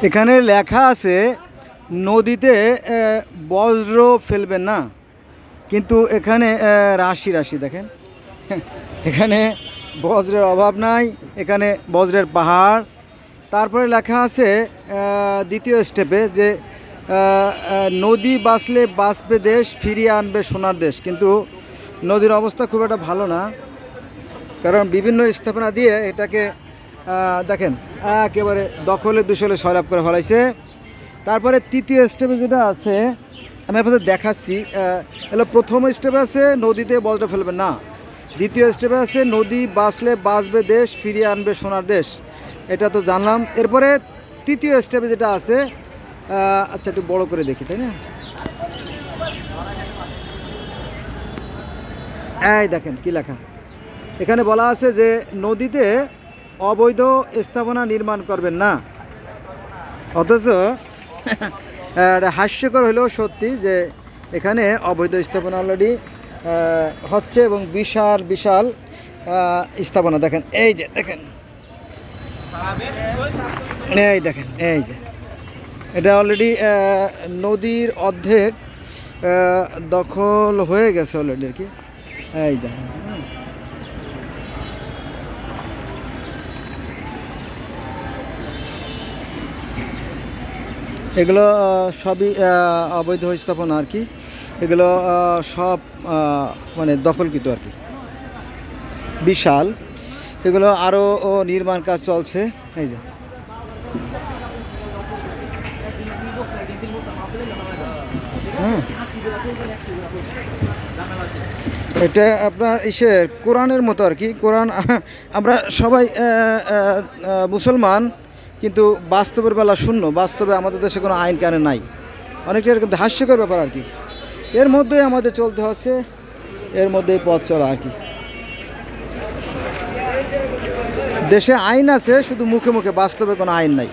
এখানে লেখা আছে নদীতে বজ্র ফেলবেন না, কিন্তু এখানে রাশি রাশি দেখেন এখানে বজ্রের অভাব নাই, এখানে বজ্রের পাহাড়। তারপরে লেখা আছে দ্বিতীয় স্টেপে যে নদী বাঁচলে বাঁচবে দেশ, ফিরিয়ে আনবে সোনার দেশ। কিন্তু নদীর অবস্থা খুব একটা ভালো না, কারণ বিভিন্ন স্থাপনা দিয়ে এটাকে দেখেন একেবারে দখলে দুশলে সয়লাব করে ফেলাইছে। তারপরে তৃতীয় স্টেপে যেটা আছে আমি আপনাদের দেখাচ্ছি, এগুলো প্রথম স্টেপে আছে নদীতে বজ্র ফেলবেন না, দ্বিতীয় স্টেপে আছে নদী বাঁচলে বাঁচবে দেশ, ফিরিয়ে আনবে সোনার দেশ। এটা তো জানলাম। এরপরে তৃতীয় স্টেপে যেটা আছে, আচ্ছা একটু বড় করে দেখি, তাই না? এই দেখেন কি লেখা এখানে বলা আছে যে নদীতে অবৈধ স্থাপনা নির্মাণ করবেন না। অথচ হাস্যকর হলেও সত্যি যে এখানে অবৈধ স্থাপনা অলরেডি হচ্ছে, এবং বিশাল বিশাল স্থাপনা দেখেন, এই যে দেখেন, এই দেখেন, এই যে এটা অলরেডি নদীর অর্ধেক দখল হয়ে গেছে অলরেডি আর কি। এই দেখেন, এগুলো সবই অবৈধ স্থাপনা আর কি। এগুলো সব মানে দখলকৃত আর কি, বিশাল। এগুলো আরও নির্মাণ কাজ চলছে। এই যে হ্যাঁ, এটা আপনার ইসের কোরআনের মতো আর কি। কোরআন আমরা সবাই মুসলমান, কিন্তু বাস্তবের বেলা শূন্য। বাস্তবে আমাদের দেশে কোনো আইন কানুন নাই, অনেকটা এরকম হাস্যকর ব্যাপার আর কি। এর মধ্যেই আমাদের চলতে হচ্ছে, এর মধ্যেই পথ চলা আর কি। দেশে আইন আছে, শুধু মুখে মুখে, বাস্তবে কোনো আইন নাই।